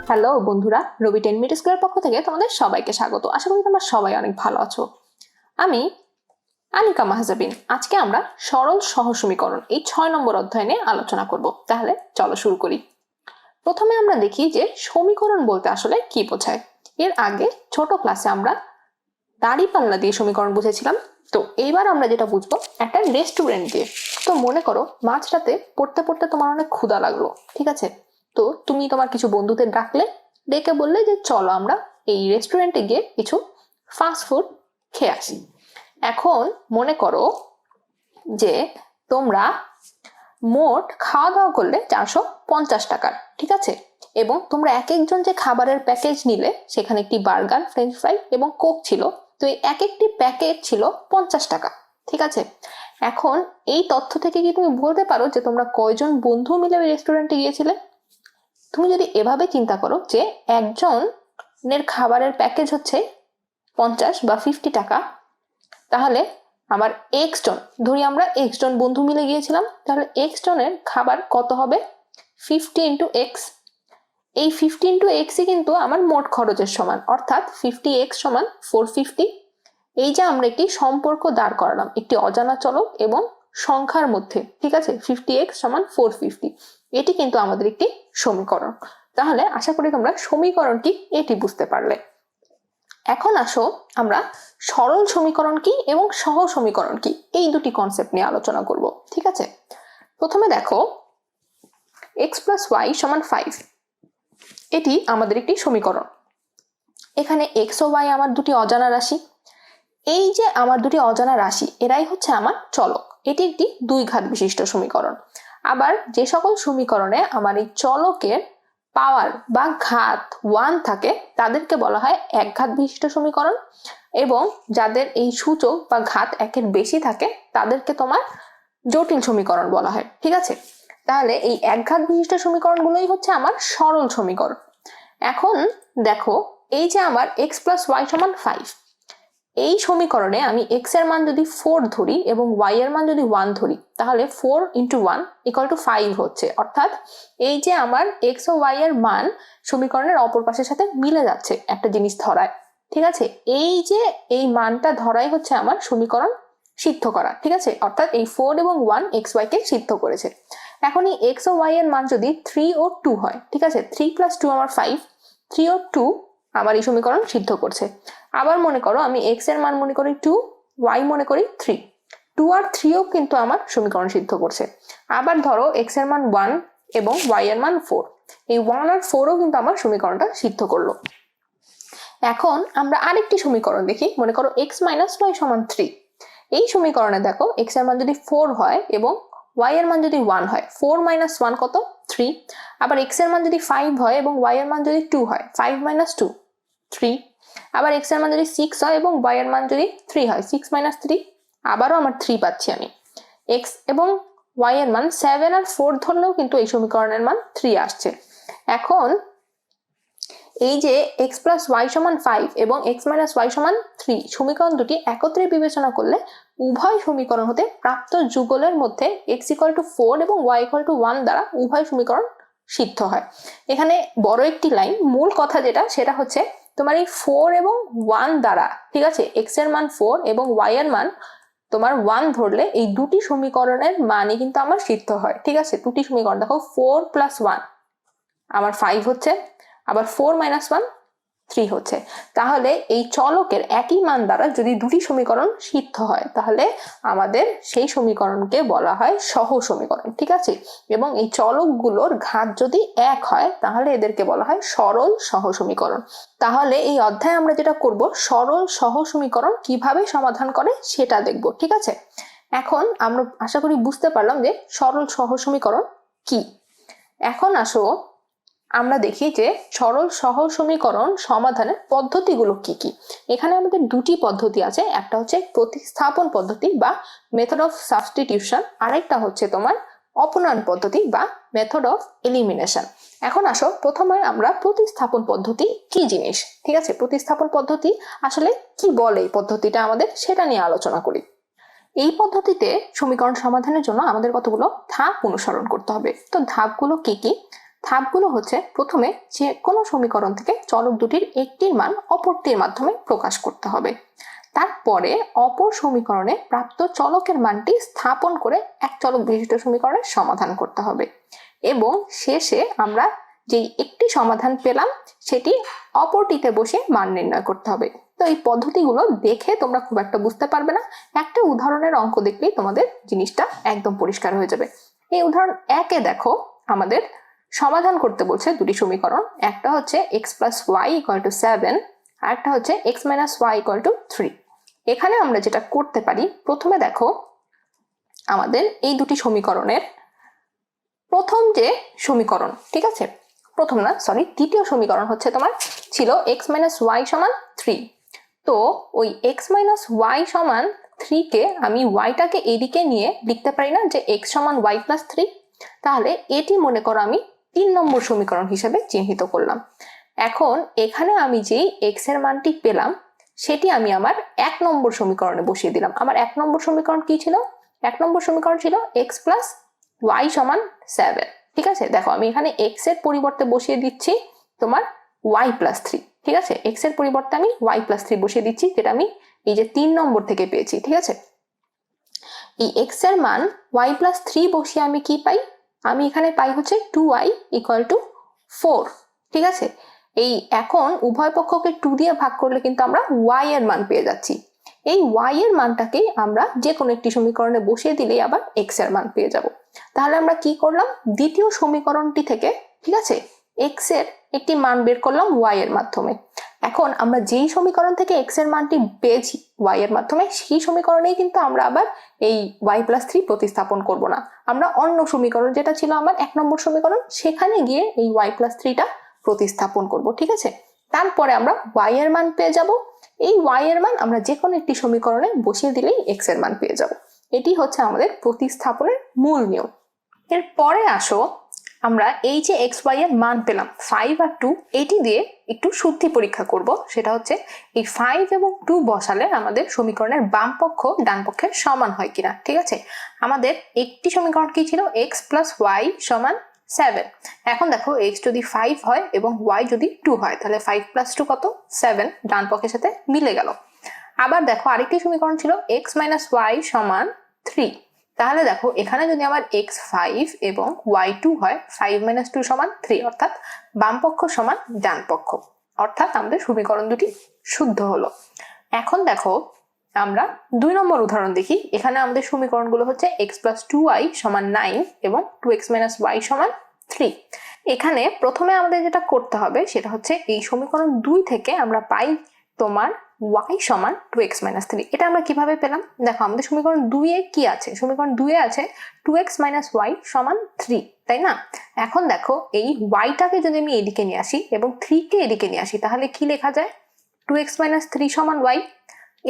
Hello বন্ধুরা, রবি 10 minute স্কুলের পক্ষ থেকে তোমাদের সবাইকে স্বাগত। আশা করি তোমরা সবাই অনেক ভালো আছো। আমি আনিকা মাহজাবিন। আজকে আমরা সরল সহ সমীকরণ এই 6 নম্বর অধ্যায় নিয়ে আলোচনা করব। তাহলে চলো শুরু করি। প্রথমে আমরা দেখি যে সমীকরণ বলতে আসলে কি বোঝায়। এর আগে ছোট ক্লাসে আমরা দাঁড়িপাল্লা দিয়ে সমীকরণ বুঝেছিলাম। তো এইবার আমরা যেটা বুঝবো একটা রেস্টুরেন্ট দিয়ে। তো মনে করো মাঝরাতে পড়তে পড়তে তোমার অনেক ক্ষুধা লাগলো, ঠিক আছে? তো তুমি তোমার কিছু বন্ধুদের ডাকলে, ডেকে বললে যে চলো আমরা এই রেস্টুরেন্টে গিয়ে কিছু ফাস্ট ফুড খেয়ে আসি। এখন মনে করো যে তোমরা মোট খাওয়া দাওয়া করলে 450 টাকার, ঠিক আছে? এবং তোমরা এক একজন যে খাবারের প্যাকেজ নিলে সেখানে একটি বার্গার, ফ্রেঞ্চ ফ্রাই এবং কোক ছিল। তো এই এক একটি প্যাকেজ ছিল 50 টাকা, ঠিক আছে? এখন এই তথ্য থেকে কি তুমি বলতে পারো যে তোমরা কয়জন বন্ধু মিলে ওই রেস্টুরেন্টে গিয়েছিলে? তুমি যদি এভাবে চিন্তা করো যে একজনের খাবারের প্যাকেজ হচ্ছে 50 বা 50 টাকা, তাহলে আমার এক্স জন, ধরি আমরা এক্স জন বন্ধু মিলে গিয়েছিলাম, তাহলে এক্স জনের খাবার কত হবে? 50 ইন্টু এক্স। এই 50 ইন্টু এক্সই কিন্তু আমার মোট খরচের সমান, অর্থাৎ 50x সমান 450। এই যে আমরা একটি সম্পর্ক দাঁড় করালাম একটি অজানা চলক এবং সংখ্যার মধ্যে, ঠিক আছে? 50x সমান 450, এটি কিন্তু আমাদের একটি সমীকরণ। তাহলে আশা করি তোমরা সমীকরণটি এটি বুঝতে পারলে। এখন আসো আমরা সরল সমীকরণ কি এবং সহ সমীকরণ কি এই দুটি কনসেপ্ট নিয়ে আলোচনা করব, ঠিক আছে? প্রথমে দেখো x প্লাস ওয়াই সমান 5, এটি আমাদের একটি সমীকরণ। এখানে x ও y আমার দুটি অজানা রাশি। এই যে আমার দুটি অজানা রাশি, এরাই হচ্ছে আমার চলক। এটি একটি দুই ঘাত বিশিষ্ট সমীকরণ। আবার যে সকল সমীকরণে আমার এই চলকের পাওয়ার বা ঘাত 1 থাকে তাদেরকে বলা হয় এক ঘাত বিশিষ্ট সমীকরণ, এবং যাদের এই সূচক বা ঘাত 1-এর বেশি থাকে তাদেরকে তোমার জটিল সমীকরণ বলা হয়, ঠিক আছে? তাহলে এই এক ঘাত বিশিষ্ট সমীকরণগুলোই হচ্ছে আমার সরল সমীকরণ। এখন দেখো এই যে আমার x প্লাস ওয়াই সমান 5, এই সমীকরণে আমি x এর মান যদি 4 ধরি এবং y এর মান যদি 1 ধরি, তাহলে 4 ইন্টু 1 ইকুয়াল টু 5 হচ্ছে। অর্থাৎ এই যে আমার x ও y এর মান সমীকরণের অপর পাশের সাথে মিলে যাচ্ছে একটা জিনিস ধরায়, ঠিক আছে? এই যে এই মানটা ধরাই হচ্ছে আমার সমীকরণ সিদ্ধ করা, ঠিক আছে? অর্থাৎ এই 4 এবং 1 xy কে সিদ্ধ করেছে। এখন এই x ও y এর মান যদি 3 ও 2 হয়, ঠিক আছে? 3 প্লাস 2 আমার 5, 3 ও 2 আমার এই সমীকরণ সিদ্ধ করছে। আবার মনে করো আমি x এর মান মনে করি 2, y মনে করি 3, 2 আর 3ও কিন্তু আমার সমীকরণ সিদ্ধ করছে। আবার ধরো x এর মান 1 এবং y এর মান 4, এই 1 আর 4ও কিন্তু আমার সমীকরণটা সিদ্ধ করলো। এখন আমরা আরেকটি সমীকরণ দেখি। মনে করো x মাইনাস y সমান 3। এই সমীকরণে দেখো x এর মান যদি 4 হয় এবং y এর মান যদি 1 হয়, 4 মাইনাস 1 কত? 3। আবার x এর মান যদি 5 হয় এবং y এর মান যদি 2 হয়, 5 মাইনাস 2 3। আবার x এর মান যদি 6 হয় এবং y এর মান যদি 3 হয়, 6 মাইনাস 3, আবারও আমার 3 পাচ্ছি আমি। x এবং y এর মান 7 আর 4 ধরলেও কিন্তু এই সমীকরণের মান 3 আসছে। এখন এই যে x প্লাস ওয়াই সমান 5 এবং x মাইনাস ওয়াই সমান 3 সমীকরণ দুটি একত্রে বিবেচনা করলে উভয় সমীকরণ হতে প্রাপ্ত যুগলের মধ্যে x ইকুয়াল টু 4 এবং y ইকুয়াল টু 1 দ্বারা উভয় সমীকরণ সিদ্ধ হয়। এখানে বড় একটি লাইন, মূল কথা যেটা সেটা হচ্ছে তোমার এই 4 এবং 1 দ্বারা, ঠিক আছে? x এর মান 4 এবং y এর মান তোমার 1 ধরলে এই দুটি সমীকরণের মানই কিন্তু আমার সিদ্ধ হয়, ঠিক আছে? দুটি সমীকরণ দেখো, 4 প্লাস 1 আমার 5 হচ্ছে, আবার 4 মাইনাস 1 3 হচ্ছে। তাহলে এই চলকের একই মান দ্বারা যদি দুটি সমীকরণ সিদ্ধ হয় তাহলে আমাদের সেই সমীকরণকে বলা হয় সহ সমীকরণ, ঠিক আছে? এবং এই চলকগুলোর ঘাত যদি 1 হয় তাহলে এদেরকে বলা হয় সরল সহ সমীকরণ। তাহলে এই অধ্যায়ে আমরা যেটা করব, সরল সহ সমীকরণ কিভাবে সমাধান করে সেটা দেখব, ঠিক আছে? এখন আমরা আশা করি বুঝতে পারলাম যে সরল সহ সমীকরণ কি। এখন আসো আমরা দেখি যে সরল সহ সমীকরণ সমাধানের পদ্ধতিগুলো কি কি। এখানে আমাদের দুটি পদ্ধতি আছে, একটা হচ্ছে প্রতিস্থাপন পদ্ধতি বা মেথড অফ সাবস্টিটিউশন, আরেকটা হচ্ছে তোমার অপনয়ন পদ্ধতি বা মেথড অফ এলিমিনেশন। এখন আসো প্রথমে আমরা প্রতিস্থাপন পদ্ধতি কি জিনিস, ঠিক আছে? প্রতিস্থাপন পদ্ধতি আসলে কি বলে এই পদ্ধতিটা আমাদের, সেটা নিয়ে আলোচনা করি। এই পদ্ধতিতে সমীকরণ সমাধানের জন্য আমাদের কতগুলো ধাপ অনুসরণ করতে হবে। তো ধাপগুলো কি কি? ধাপগুলো হচ্ছে প্রথমে যে কোনো সমীকরণ থেকে চলক দুটির একটির মান অপরটির মাধ্যমে প্রকাশ করতে হবে, তারপরে অপর সমীকরণে প্রাপ্ত চলকের মানটি স্থাপন করে এক চলক বিশিষ্ট সমীকরণের সমাধান করতে হবে এবং শেষে আমরা যেই একটি সমাধান পেলাম সেটি অপরটিতে বসে মান নির্ণয় করতে হবে। তো এই পদ্ধতিগুলো দেখে তোমরা খুব একটা বুঝতে পারবে না, একটা উদাহরণের অঙ্ক দেখলেই তোমাদের জিনিসটা একদম পরিষ্কার হয়ে যাবে। এই উদাহরণ 1-এ দেখো আমাদের সমাধান করতে বলছে দুটি সমীকরণ, একটা হচ্ছে x + y = 7 আর একটা হচ্ছে x - y = 3। এখানে আমরা যেটা করতে পারি, প্রথমে দেখো আমাদের এই দুটি সমীকরণের প্রথম যে সমীকরণ, ঠিক আছে, প্রথম না সরি দ্বিতীয় সমীকরণ হচ্ছে তোমার ছিল x - y = 3। তো ওই x - y = 3 কে আমি y টাকে এদিকে নিয়ে লিখতে পারি না যে x = y + 3, তাহলে এটি মনে করো আমি 3 নম্বর সমীকরণ হিসেবে চিহ্নিত করলাম। এখন এখানে আমি যেই x এর মানটি পেলাম সেটি আমি আমার 1 নম্বর সমীকরণে বসিয়ে দিলাম। আমার 1 নম্বর সমীকরণ কি ছিল? 1 নম্বর সমীকরণ ছিল x + y = 7। ঠিক আছে, দেখো আমি এখানে x এর পরিবর্তে বসিয়ে দিচ্ছি তোমার y + 3। ঠিক আছে, x এর পরিবর্তে আমি y + 3 বসিয়ে দিচ্ছি, যেটা আমি এই যে 3 নম্বর থেকে পেয়েছি। ঠিক আছে, এই x এর মান y + 3 বসিয়ে আমি কি পাই? আমি এখানে পাই হচ্ছে 2y = 4। ঠিক আছে, এই এখন উভয় পক্ষকে 2 দিয়ে ভাগ করলে কিন্তু আমরা y এর মান পেয়ে যাচ্ছি। এই y এর মানটাকেই আমরা যে কোনো একটি সমীকরণে বসিয়ে দিলেই আবার x এর মান পেয়ে যাব। তাহলে আমরা কি করলাম, দ্বিতীয় সমীকরণটি থেকে, ঠিক আছে, x এর একটি মান বের করলাম y এর মাধ্যমে। এখন আমরা যেই সমীকরণ থেকে x এর মানটি পেয়েছি y এর মাধ্যমে, সেই সমীকরণেই কিন্তু আমরা আবার এই y + 3 প্রতিস্থাপন করব না, আমরা অন্য সমীকরণ যেটা ছিল আমার 1 নম্বর সমীকরণ সেখানে গিয়ে এই y + 3 টা প্রতিস্থাপন করব। ঠিক আছে, তারপরে আমরা y এর মান পেয়ে যাব। এই y এর মান আমরা যে কোনো একটি সমীকরণে বসিয়ে দিলেই x এর মান পেয়ে যাব। এটি হচ্ছে আমাদের প্রতিস্থাপনের মূল নিয়ম। এরপরে আসো আমরা এই যে x y এর মান পেলাম 5 আর 2, এটি দিয়ে একটু শুদ্ধি পরীক্ষা করব। সেটা হচ্ছে এই 5 এবং 2 বসালে আমাদের সমীকরণের বাম পক্ষ ডান পক্ষের সমান হয় কিনা। ঠিক আছে, আমাদের একটি সমীকরণ কি ছিল, x + y = 7। এখন দেখো x যদি 5 হয় এবং y যদি 2 হয়, তাহলে 5 + 2 কত? 7, ডান পক্ষের সাথে মিলে গেল। আবার দেখো আরেকটি সমীকরণ ছিল x - y = 3। তাহলে দেখো এখানে যদি আমার x 5 এবং y 2 হয়, 5 - 2 = 3, অর্থাৎ বাম পক্ষ সমান ডান পক্ষ, অর্থাৎ আমাদের সমীকরণ দুটি শুদ্ধ হলো। এখন দেখো আমরা 2 নম্বর উদাহরণ দেখি। এখানে আমাদের সমীকরণগুলো হচ্ছে x + 2y = 9 এবং 2x - y = 3। এখানে প্রথমে আমাদের যেটা করতে হবে সেটা হচ্ছে এই সমীকরণ 2 থেকে আমরা পাই তোমার y = 2x - 3। এটা আমরা কিভাবে পেলাম? দেখো আমাদের সমীকরণ 2 এ কি আছে? সমীকরণ 2 এ আছে 2x - y = 3, তাই না? এখন দেখো এই y টাকে যদি আমি এদিকে নিয়ে আসি এবং 3 কে এদিকে নিয়ে আসি, তাহলে কি লেখা যায়? 2x - 3 = y।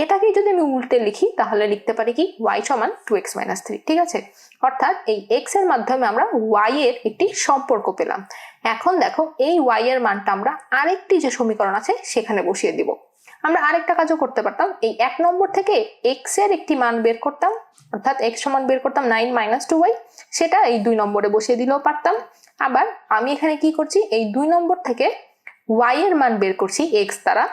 এটাকে যদি আমি উল্টে লিখি তাহলে লিখতে পারি কি, y = 2x - 3। ঠিক আছে, অর্থাৎ এই x এর মাধ্যমে আমরা y এর একটি সম্পর্ক পেলাম। এখন দেখো এই y এর মানটা আমরা আরেকটি যে সমীকরণ আছে সেখানে বসিয়ে দিব। আমরা আরেকটা কাজও করতে পারতাম, এই 1 নম্বর থেকে x এর একটি মান বের করতাম, অর্থাৎ x সমান বের করতাম 9 - 2y, সেটা এই 2 নম্বরে বসিয়ে দিলেও পারতাম। আবার আমি এখানে কি করছি, এই 2 নম্বর থেকে y এর মান বের করছি x দ্বারা,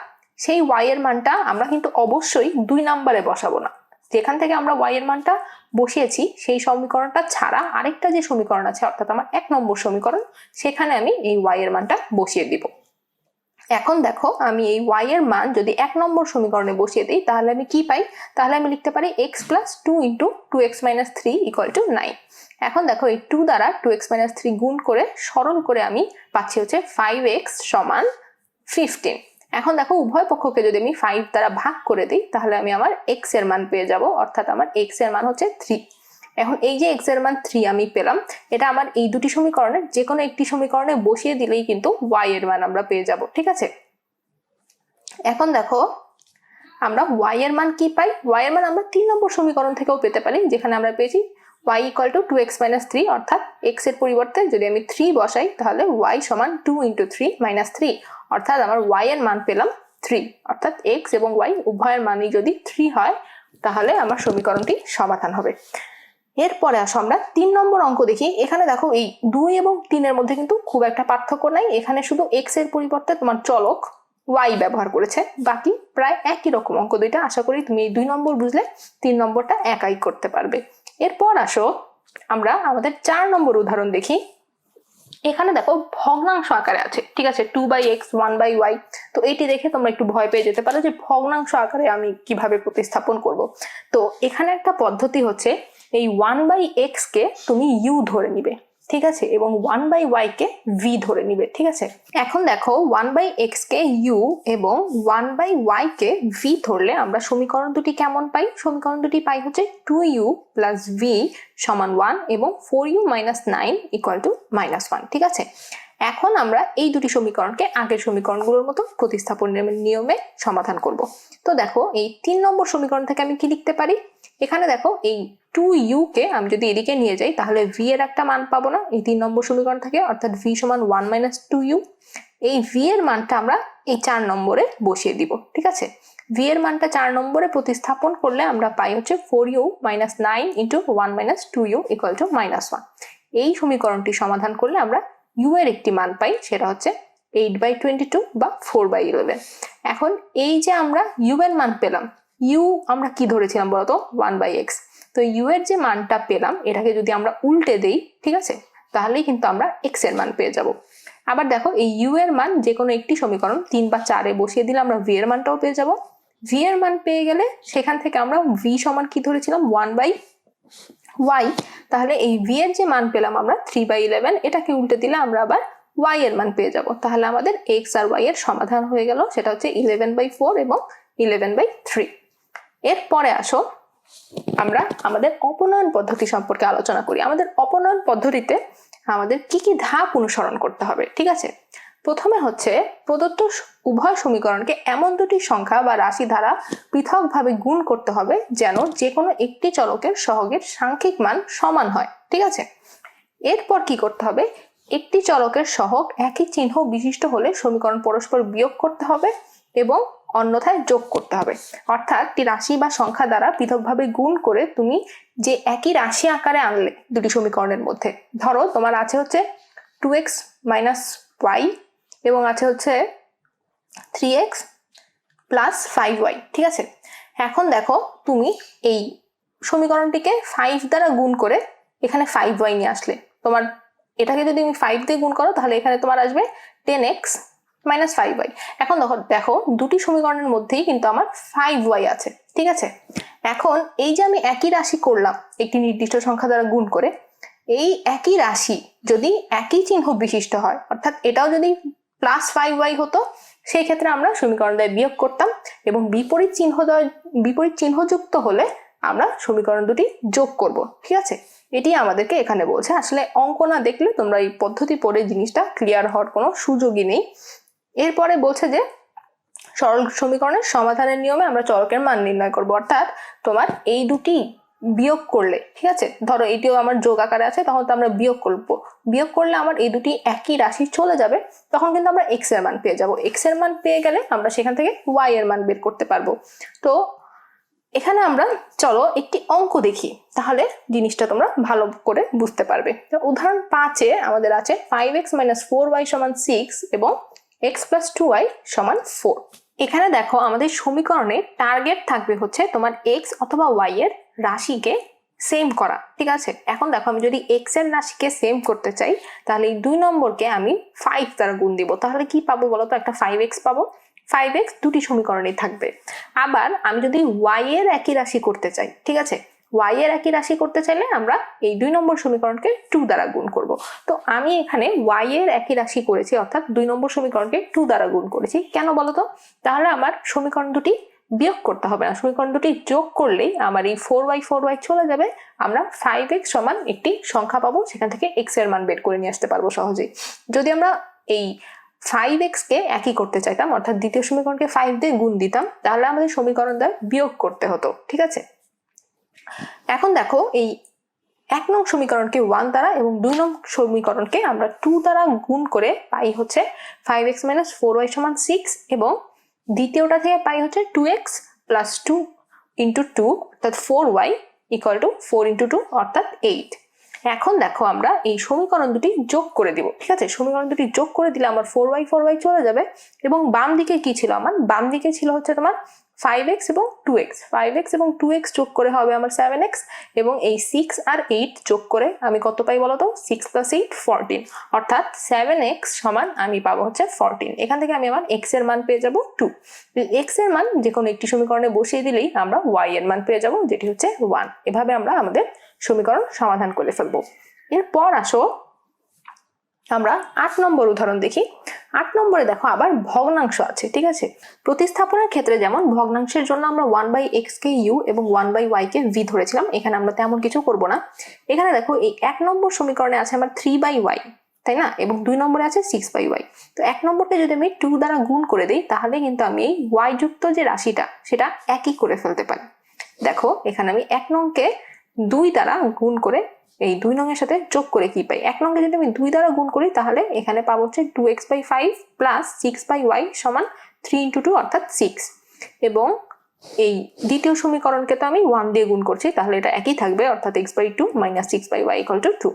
সেই y এর মানটা আমরা কিন্তু অবশ্যই 2 নম্বরে বসাবো না। যেখান থেকে আমরা y এর মানটা বসিয়েছি সেই সমীকরণটা ছাড়া আরেকটা যে সমীকরণ আছে, অর্থাৎ আমার 1 নম্বর সমীকরণ, সেখানে আমি এই y এর মানটা বসিয়ে দিব। এখন দেখো আমি এই y এর মান যদি 1 নম্বর সমীকরণে বসিয়ে দিই তাহলে আমি কি পাই? তাহলে আমি লিখতে পারি x + 2 × 2x - 3 = 9। এখন দেখো এই 2 দ্বারা 2x - 3 গুণ করে সরল করে আমি পাচ্ছি হচ্ছে 5x = 15। এখন দেখো উভয় পক্ষকে যদি আমি 5 দ্বারা ভাগ করে দিই তাহলে আমি আমার x এর মান পেয়ে যাব, অর্থাৎ আমার x এর মান হচ্ছে 3। এখন এই যে x এর মান 3 আমি পেলাম, এটা আমার এই দুটি সমীকরণের যে কোনো একটি সমীকরণে বসিয়ে দিলেই কিন্তু y এর মান আমরা পেয়ে যাব। ঠিক আছে, এখন দেখো আমরা y এর মান কি পাই? y এর মান আমরা 3 নম্বর সমীকরণ থেকেও পেতে পারি, যেখানে আমরা পেয়েছি y = 2x - 3, অর্থাৎ x এর পরিবর্তে যদি আমি 3 বসাই তাহলে y = 2 × 3 - 3, অর্থাৎ আমার y এর মান পেলাম 3, অর্থাৎ x এবং y উভয়ের মানই যদি 3 হয় তাহলে আমার সমীকরণটি সমাধান হবে। এরপরে আসো আমরা 3 নম্বর অঙ্ক দেখি। এখানে দেখো এই 2 এবং 3 মধ্যে কিন্তু খুব একটা পার্থক্য নাই, এখানে শুধু x এর পরিবর্তে তোমার চলক y ব্যবহার করেছে, বাকি প্রায় একই রকম অঙ্ক দুইটা। আশা করি তুমি এই 2 নম্বর বুঝলে 3 নম্বরটা একাই করতে পারবে। এরপর আসো আমরা আমাদের 4 নম্বর উদাহরণ দেখি। এখানে দেখো ভগ্নাংশ আকারে আছে, ঠিক আছে, 2/x 1/y। তো এটি দেখে তোমরা একটু ভয় পেয়ে যেতে পারো যে ভগ্নাংশ আকারে আমি কিভাবে প্রতিস্থাপন করব। তো এখানে একটা পদ্ধতি হচ্ছে, এই 1/x কে তুমি u ধরে নিবে, ঠিক আছে, এবং 1/y কে v ধরে নিবে, ঠিক আছে। এখন দেখো 1/x কে u এবং 1/y কে v ধরলে আমরা সমীকরণ দুটি কেমন পাই? সমীকরণ দুটি পাই হচ্ছে 2u plus v সমান 1 এবং 4u minus 9 equal to -1, ঠিক আছে। এখন আমরা এই দুটি সমীকরণকে আগের সমীকরণগুলোর মতো প্রতিস্থাপনের নিয়মে সমাধান করব। তো দেখো এই 3 নম্বর সমীকরণ থেকে আমি কি লিখতে পারি? এখানে দেখো এই 2u কে আমি যদি এদিকে নিয়ে যাই তাহলে v এর একটা মান পাবো না এই 3 নম্বর সমীকরণ থেকে, অর্থাৎ v সমান 1 minus 2u। এই v এর মানটা আমরা এই 4 নম্বরে বসিয়ে দিব, ঠিক আছে। v এর মানটা 4 নম্বরে প্রতিস্থাপন করলে আমরা পাই হচ্ছে 4u minus 9 into 1 minus 2u equal to -1। এই সমীকরণটি সমাধান করলে আমরা u এর একটি মান পাই, সেটা হচ্ছে 8/22 বা 4/11। এখন এই যে আমরা u এর মান পেলাম, u আমরা কি ধরেছিলাম বলতো? 1/x। তো u এর যে মানটা পেলাম এটাকে যদি আমরা উল্টে দেই, ঠিক আছে, তাহলেই কিন্তু আমরা x এর মান পেয়ে যাব। আবার দেখো এই u এর মান যে কোনো একটি সমীকরণ 3 বা 4 এ বসিয়ে দিলে আমরা v এর মানটাও পেয়ে যাব। v এর মান পেয়ে গেলে সেখান থেকে আমরা v সমান কি ধরেছিলাম? 1/y। তাহলে এই v এর যে মান পেলাম আমরা 3/11, এটাকে উল্টে দিলে আমরা আবার y এর মান পেয়ে যাব। তাহলে আমাদের x আর y এর সমাধান হয়ে গেল, সেটা হচ্ছে 11/4 এবং 11/3। এরপরে আসো আমরা আমাদের অপনয়ন পদ্ধতি সম্পর্কে আলোচনা করি। আমাদের অপনয়ন পদ্ধতিতে আমাদের কি কি ধাপ অনুসরণ করতে হবে, ঠিক আছে। প্রথমে হচ্ছে প্রদত্ত উভয় সমীকরণকে এমন দুটি সংখ্যা বা রাশি দ্বারা পৃথকভাবে গুণ করতে হবে যেন যে কোনো একটি চলকের সহগের সাংখ্যিক মান সমান হয়, ঠিক আছে। এরপর কি করতে হবে? একটি চলকের সহগ একই চিহ্ন বিশিষ্ট হলে সমীকরণ পরস্পর বিয়োগ করতে হবে এবং অন্যথায় যোগ করতে হবে। অর্থাৎ একটি রাশি বা সংখ্যা দ্বারা পৃথকভাবে গুণ করে তুমি যে একই রাশি আকারে আনলে দুটি সমীকরণের মধ্যে, ধরো তোমার আছে হচ্ছে 2x minus y এবং আছে হচ্ছে 3x plus 5y, ঠিক আছে। এখন দেখো তুমি এই সমীকরণটিকে 5 দ্বারা গুণ করে এখানে 5y নিয়ে আসলে, তোমার এটাকে যদি তুমি 5 দিয়ে গুণ করো তাহলে এখানে তোমার আসবে 10x minus 5y। এখন দেখো দুটি সমীকরণের মধ্যেই কিন্তু আমার 5y আছে, ঠিক আছে। এখন এই যে আমি একই রাশি করলাম একটি নির্দিষ্ট সংখ্যা দ্বারা গুণ করে, এই একই রাশি যদি একই চিহ্ন বিশিষ্ট হয়, অর্থাৎ এটাও যদি +5y হতো, সেই ক্ষেত্রে আমরা সমীকরণ দ্বয় বিয়োগ করতাম এবং বিপরীত চিহ্নযুক্ত হলে আমরা সমীকরণ দুটি যোগ করব, ঠিক আছে। এটি আমাদেরকে এখানে বলছে। আসলে অঙ্ক না দেখলে তোমরা এই পদ্ধতি পড়ে জিনিসটা ক্লিয়ার হওয়ার কোনো সুযোগই নেই। এরপরে বলছে যে সরল সমীকরণের সমাধানের নিয়মে আমরা চলকের মান নির্ণয় করব, অর্থাৎ তোমার এই দুটি বিয়োগ করলে, ঠিক আছে, ধরো এটিও আমার যোগ আকারে আছে, তখন তো আমরা বিয়োগ করব, বিয়োগ করলে আমার এই দুটি একই রাশি চলে যাবে, তখন কিন্তু আমরা x এর মান পেয়ে যাব। x এর মান পেয়ে গেলে আমরা সেখান থেকে y এর মান বের করতে পারবো। তো এখানে আমরা চলো একটি অঙ্ক দেখি, তাহলে জিনিসটা তোমরা ভালো করে বুঝতে পারবে। উদাহরণ 5-এ আমাদের আছে 5x minus 4y সমান 6 এবং x plus 2y সমান 4। এখানে দেখো আমাদের সমীকরণে টার্গেট থাকবে হচ্ছে তোমার x অথবা y এর রাশিকে সেম করা, ঠিক আছে। এখন দেখো আমি যদি x এর রাশিকে সেম করতে চাই তাহলে এই 2 নম্বরকে আমি 5 দ্বারা গুণ দিব, তাহলে কি পাবো বলো তো? একটা 5x পাবো। 5x দুটি সমীকরণেই থাকবে। আবার আমি যদি y এর একই রাশি করতে চাই, ঠিক আছে, y এর একই রাশি করতে চাইলে আমরা এই 2 নম্বর সমীকরণকে 2 দ্বারা গুণ করব। তো আমি এখানে y এর একই রাশি করেছি, অর্থাৎ 2 নম্বর সমীকরণকে 2 দ্বারা গুণ করেছি। কেন বলো তো? তাহলে আমার সমীকরণ দুটি বিয়োগ করতে হবে না, সমীকরণ দুটি যোগ করলেই আমার এই 4y চলে যাবে, আমরা 5x সমান একটি সংখ্যা পাবো, সেখান থেকে x এর মান বের করে নিয়ে আসতে পারবো সহজেই। যদি আমরা এই 5x কে একই করতে চাইতাম, অর্থাৎ দ্বিতীয় সমীকরণকে 5 দিয়ে গুণ দিতাম, তাহলে আমাদের সমীকরণ দ্বয় বিয়োগ করতে হতো, ঠিক আছে। এখন দেখো এই 1 নং সমীকরণকে 1 দ্বারা এবং 2 নং সমীকরণকে আমরা 2 দ্বারা গুণ করে পাই হচ্ছে 5x minus 4y সমান 6 এবং দ্বিতীয়টা থেকে পাই হচ্ছে 2x plus 2 into 2 অর্থাৎ 4y ইকুয়াল টু 4 ইন্টু 2 অর্থাৎ 8। এখন দেখো আমরা এই সমীকরণ দুটি যোগ করে দিব, ঠিক আছে? সমীকরণ দুটি যোগ করে দিলে আমার 4y চলে যাবে এবং বাম দিকে কি ছিল আমার? বাম দিকে ছিল হচ্ছে তোমার 5x এবং 2x। 5x এবং 2x যোগ করে হবে আমার 7x এবং এই 6 আর 8 যোগ করে আমি কত পাই বলো তো? 6 + 8 14, অর্থাৎ 7x সমান আমি পাবো হচ্ছে 14। এখান থেকে আমি আমার x এর মান পেয়ে যাব 2। x এর মান যে কোনো একটি সমীকরণে বসিয়ে দিলেই আমরা y এর মান পেয়ে যাব, যেটি হচ্ছে 1। এভাবে আমরা আমাদের সমীকরণ সমাধান করে ফেলবো। এরপর আসো আমরা 8 নম্বর উদাহরণ দেখি। 8 নম্বরে দেখো আবার ভগ্নাংশ আছে, ঠিক আছে? প্রতিস্থাপনের ক্ষেত্রে যেমন ভগ্নাংশের জন্য আমরা 1/x কে u এবং 1/y কে v ধরেছিলাম, এখানে আমরা তেমন কিছু করব না। এখানে দেখো এই 1 নম্বর সমীকরণে আছে আমার 3/y, তাই না? এবং 2 নম্বরে আছে 6/y। তো 1 নম্বরকে যদি আমি 2 দ্বারা গুণ করে দেই তাহলে কিন্তু আমি এই y যুক্ত যে রাশিটা সেটা একই করে ফেলতে পারি। দেখো এখানে আমি 1 নংকে 2 দ্বারা গুণ করে এই 2 নং এর সাথে যোগ করে কি পাই? 1 নংকে যদি আমি 2 দ্বারা গুণ করি তাহলে এখানে পাবো হচ্ছে 2x/5 প্লাস 6/y সমান 3 ইন্টু 2 অর্থাৎ 6। এবং এই দ্বিতীয় সমীকরণকে তো আমি 1 দিয়ে গুণ করছি, তাহলে এটা একই থাকবে, অর্থাৎ x/2 - 6/y = 2।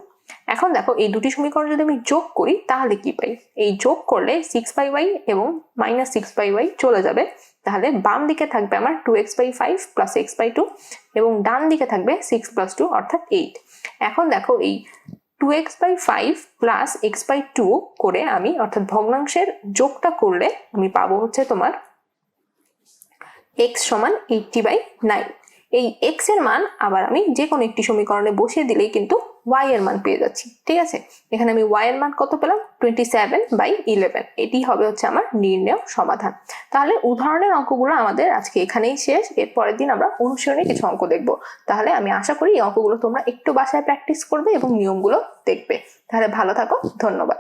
এখন দেখো এই দুটি সমীকরণ যদি আমি যোগ করি তাহলে কি পাই? এই যোগ করলে 6/y এবং -6/y চলে যাবে, তাহলে বাম দিকে থাকবে আমার 2x/5 প্লাস x/2 এবং ডান দিকে থাকবে 6 + 2 অর্থাৎ 8। এখন দেখো এই 2x/5 প্লাস x/2 করে আমি অর্থাৎ ভগ্নাংশের যোগটা করলে আমি পাবো হচ্ছে তোমার x সমান 80/9। এই x এর মান আবার আমি যে কোনো একটি সমীকরণে বসিয়ে দিলেই কিন্তু y এর মান পেয়ে যাচ্ছি, ঠিক আছে? এখানে আমি y এর মান কত পেলাম? 27/11। এটি হবে হচ্ছে আমার নির্ণেয় সমাধান। তাহলে উদাহরণের অঙ্কগুলো আমাদের আজকে এখানেই শেষ। এর পরের দিন আমরা অনুশীলনী কিছু অঙ্ক দেখব। তাহলে আমি আশা করি এই অঙ্কগুলো তোমরা একটু বাসায় প্র্যাকটিস করবে এবং নিয়মগুলো দেখবে। তাহলে ভালো থাকো, ধন্যবাদ।